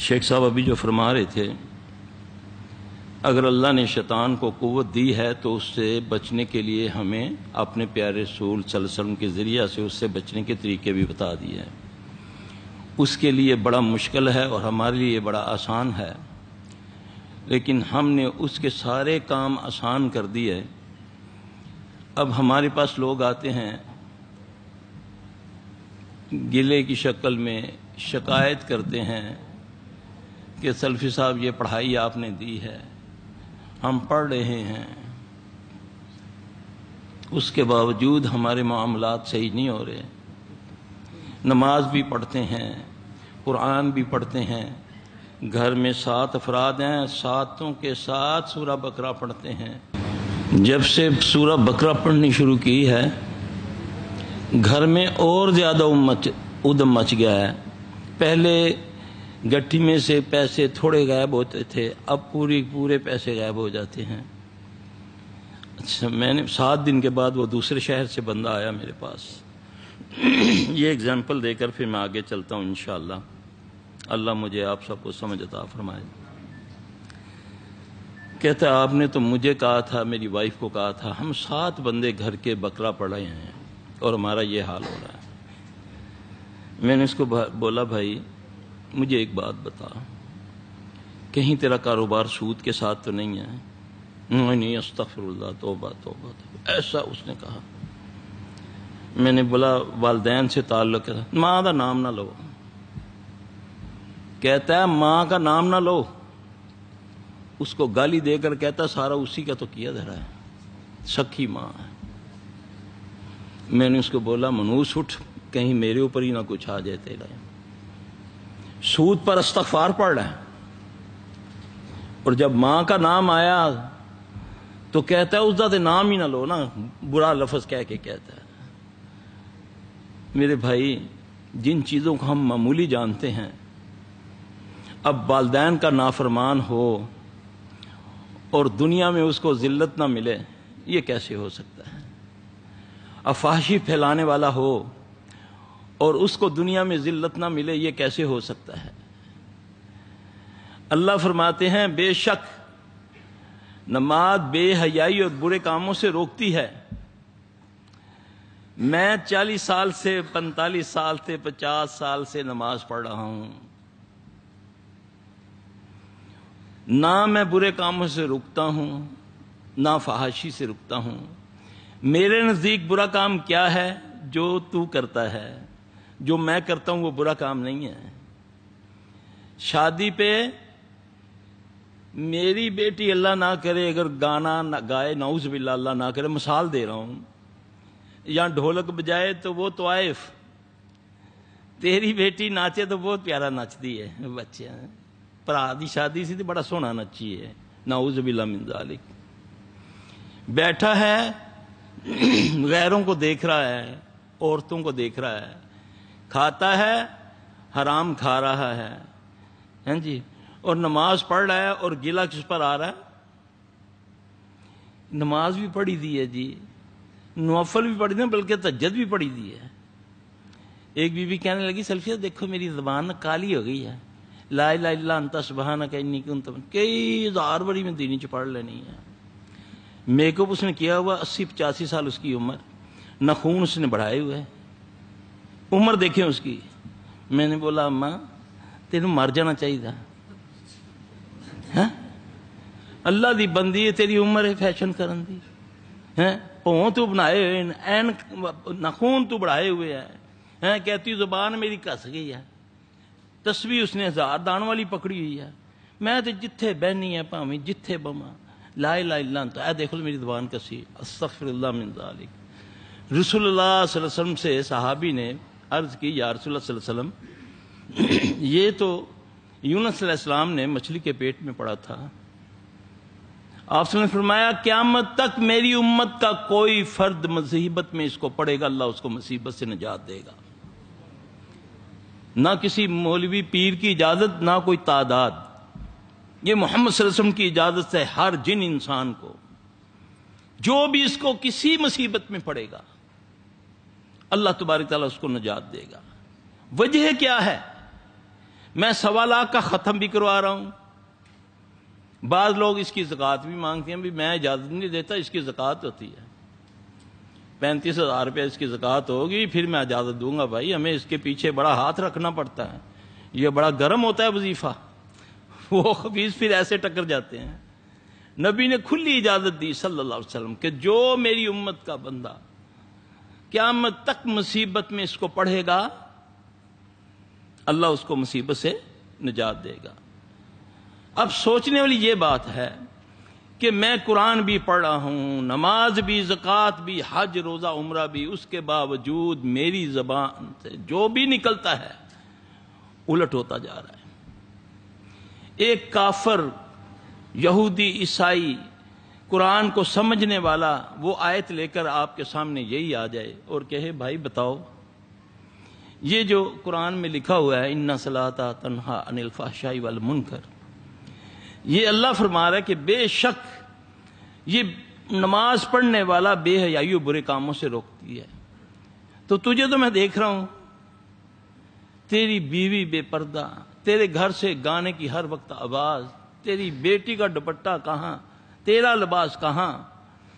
شیخ صاحب ابھی جو فرما رہے تھے، اگر اللہ نے شیطان کو قوت دی ہے تو اس سے بچنے کے لیے ہمیں اپنے پیارے رسول صلی اللہ علیہ وسلم کے ذریعہ سے اس سے بچنے کے طریقے بھی بتا دیے ہیں۔ اس کے لیے بڑا مشکل ہے اور ہمارے لیے بڑا آسان ہے، لیکن ہم نے اس کے سارے کام آسان کر دیے۔ اب ہمارے پاس لوگ آتے ہیں گلے کی شکل میں، شکایت کرتے ہیں کہ سلفی صاحب یہ پڑھائی آپ نے دی ہے، ہم پڑھ رہے ہیں، اس کے باوجود ہمارے معاملات صحیح نہیں ہو رہے۔ نماز بھی پڑھتے ہیں، قرآن بھی پڑھتے ہیں، گھر میں 7 افراد ہیں، 7 کے ساتھ سورہ بقرہ پڑھتے ہیں۔ جب سے سورہ بقرہ پڑھنی شروع کی ہے، گھر میں اور زیادہ ادم مچ گیا ہے۔ پہلے گٹھی میں سے پیسے تھوڑے غائب ہوتے تھے، اب پورے پیسے غائب ہو جاتے ہیں۔ اچھا، میں نے 7 دن کے بعد وہ دوسرے شہر سے بندہ آیا میرے پاس۔ یہ ایگزامپل دے کر پھر میں آگے چلتا ہوں انشاءاللہ۔ اللہ مجھے آپ سب کو سمجھ عطا فرمائے۔ کہتا ہے آپ نے تو مجھے کہا تھا، میری وائف کو کہا تھا، ہم 7 بندے گھر کے بقرہ پڑھ رہے ہیں اور ہمارا یہ حال ہو رہا ہے۔ میں نے اس کو بولا بھائی مجھے ایک بات بتا، کہیں تیرا کاروبار سود کے ساتھ تو نہیں ہے؟ نہیں، استغفر اللہ، توبہ توبہ توبہ، ایسا اس نے کہا۔ میں نے بولا والدین سے تعلق ہے؟ ماں کا نام نہ لو۔ کہتا ہے ماں کا نام نہ لو، اس کو گالی دے کر کہتا سارا اسی کا تو کیا دھرا ہے، سکی ماں ہے۔ میں نے اس کو بولا منوس اٹھ، کہیں میرے اوپر ہی نہ کچھ آ جائے تیرا۔ سود پر استغفار پڑھ رہا ہے، اور جب ماں کا نام آیا تو کہتا ہے اس ذات نام ہی نہ لو نا، برا لفظ کہہ کے کہتا ہے۔ میرے بھائی، جن چیزوں کو ہم معمولی جانتے ہیں، اب والدین کا نافرمان ہو اور دنیا میں اس کو ذلت نہ ملے، یہ کیسے ہو سکتا ہے؟ اب فحاشی پھیلانے والا ہو اور اس کو دنیا میں ذلت نہ ملے، یہ کیسے ہو سکتا ہے؟ اللہ فرماتے ہیں بے شک نماز بے حیائی اور برے کاموں سے روکتی ہے۔ میں 40 سال سے، 45 سال سے، 50 سال سے نماز پڑھ رہا ہوں، نہ میں برے کاموں سے رکتا ہوں، نہ فحاشی سے رکتا ہوں۔ میرے نزدیک برا کام کیا ہے؟ جو تو کرتا ہے، جو میں کرتا ہوں وہ برا کام نہیں ہے۔ شادی پہ میری بیٹی اللہ نہ کرے اگر گانا نہ گائے، نعوذ باللہ اللہ نہ کرے، مثال دے رہا ہوں، یا ڈھولک بجائے تو وہ طوائف، تیری بیٹی ناچے تو بہت پیارا نچتی ہے، بچے پرا دی شادی سی تو بڑا سونا نچی ہے، نعوذ باللہ من ذالک۔ بیٹھا ہے غیروں کو دیکھ رہا ہے، عورتوں کو دیکھ رہا ہے، کھاتا ہے، حرام کھا رہا ہے، ہاں جی، اور نماز پڑھ رہا ہے اور گلہ کس پر آ رہا ہے؟ نماز بھی پڑھی دی ہے جی، نوافل بھی پڑھی دی، بلکہ تہجد بھی پڑھی دی ہے۔ ایک بی بی کہنے لگی سلفیہ دیکھو میری زبان کالی ہو گئی ہے، لا الہ الا انت سبحانک انی کنت من، کئی 1000 باری میں دینی چ پڑھ لینی ہے۔ میک اپ اس نے کیا ہوا، 80-85 سال اس کی عمر، ناخون اس نے بڑھائے ہوئے، عمر دیکھیں اس کی۔ میں نے بولا اماں تینوں مر جانا چاہیے تھا، اللہ دی بندی ہے، تیری عمر ہے فیشن کرن دی، پوں تو بنائے ہوئے، این ناخون تو بڑھائے ہوئے ہے، کہتی زبان میری کس گئی ہے، تسبیح اس نے 1000 دان والی پکڑی ہوئی ہے، میں تو جتھے بہنی ہے پاویں جتھے بما لا الہ الا انت، اے دیکھ لو میری زبان کسی، استغفر اللہ من ذالک۔ رسول اللہ صلی اللہ علیہ وسلم سے صحابی نے عرض کی یا رسول اللہ صلی اللہ علیہ وسلم، یہ تو یونس علیہ السلام نے مچھلی کے پیٹ میں پڑا تھا، آپ صلی اللہ علیہ وسلم نے فرمایا قیامت تک میری امت کا کوئی فرد مصیبت میں اس کو پڑے گا، اللہ اس کو مصیبت سے نجات دے گا، نہ کسی مولوی پیر کی اجازت، نہ کوئی تعداد، یہ محمد صلی اللہ علیہ وسلم کی اجازت سے ہر جن انسان کو، جو بھی اس کو کسی مصیبت میں پڑے گا اللہ تبارک تعالیٰ اس کو نجات دے گا۔ وجہ کیا ہے؟ میں 1.25 لاکھ کا ختم بھی کروا رہا ہوں. بعض لوگ اس کی زکوٰۃ بھی مانگتے ہیں، بھی میں اجازت نہیں دیتا، اس کی زکوٰۃ ہوتی ہے، 35,000 روپے اس کی زکوٰۃ ہوگی، پھر میں اجازت دوں گا. بھائی ہمیں اس کے پیچھے بڑا ہاتھ رکھنا پڑتا ہے، یہ بڑا گرم ہوتا ہے وظیفہ. وہ خبیث پھر ایسے ٹکر جاتے ہیں. نبی نے کھلی اجازت دی صلی اللہ علیہ وسلم کہ جو میری امت کا بندہ قیامت تک مصیبت میں اس کو پڑھے گا، اللہ اس کو مصیبت سے نجات دے گا. اب سوچنے والی یہ بات ہے کہ میں قرآن بھی پڑھ رہا ہوں، نماز بھی، زکوٰۃ بھی، حج، روزہ، عمرہ بھی، اس کے باوجود میری زبان سے جو بھی نکلتا ہے الٹ ہوتا جا رہا ہے. ایک کافر، یہودی، عیسائی، قرآن کو سمجھنے والا وہ آیت لے کر آپ کے سامنے یہی آ جائے اور کہے بھائی بتاؤ یہ جو قرآن میں لکھا ہوا ہے ان صلاۃ تنہا عن الفحشاء والمنکر، یہ اللہ فرما رہا ہے کہ بے شک یہ نماز پڑھنے والا بے حیائی و برے کاموں سے روکتی ہے. تو تجھے تو میں دیکھ رہا ہوں، تیری بیوی بے پردہ، تیرے گھر سے گانے کی ہر وقت آواز، تیری بیٹی کا دوپٹہ کہاں، تیرا لباس کہاں.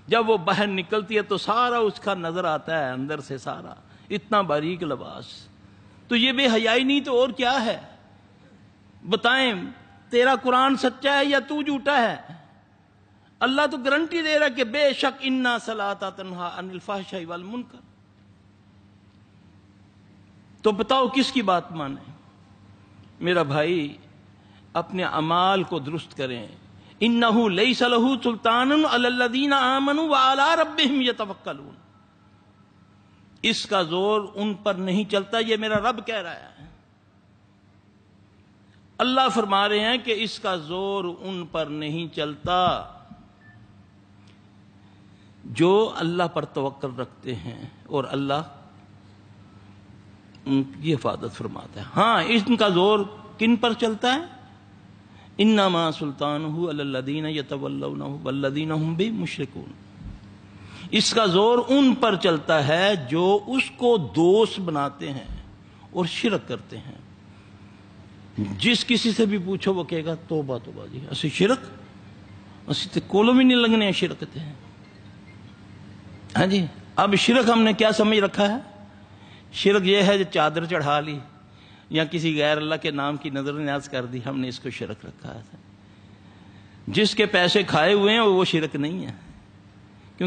جب وہ باہر نکلتی ہے تو سارا اس کا نظر آتا ہے، اندر سے سارا اتنا باریک لباس. تو یہ بے حیائی نہیں تو اور کیا ہے؟ بتائیں تیرا قرآن سچا ہے یا تو جھوٹا ہے؟ اللہ تو گارنٹی دے رہا کہ بے شک انا صلاۃ تنہا عن الفحشاء والمنکر. تو بتاؤ کس کی بات مانیں؟ میرا بھائی اپنے اعمال کو درست کریں. انہ لیس لہ سلطان علی الذین آمنوا وعلی ربہم یتوکلون. اس کا زور ان پر نہیں چلتا، یہ میرا رب کہہ رہا ہے. اللہ فرما رہے ہیں کہ اس کا زور ان پر نہیں چلتا جو اللہ پر توکل رکھتے ہیں اور اللہ ان کی حفاظت فرماتا ہے. ہاں ان کا زور کن پر چلتا ہے؟ انما سلطانہ علی الذین یتولونہ والذین ہم بہ مشرکون. اس کا زور ان پر چلتا ہے جو اس کو دوست بناتے ہیں اور شرک کرتے ہیں. جس کسی سے بھی پوچھو وہ کہے گا توبہ توبہ جی اسی شرک اسی تے کولو بھی نہیں لگنے شرک تے. ہاں جی، اب شرک ہم نے کیا سمجھ رکھا ہے؟ شرک یہ ہے جو چادر چڑھا لی یا کسی غیر اللہ کے نام کی نظر نیاز کر دی، ہم نے اس کو شرک رکھا ہے. جس کے پیسے کھائے ہوئے ہیں وہ شرک نہیں ہے.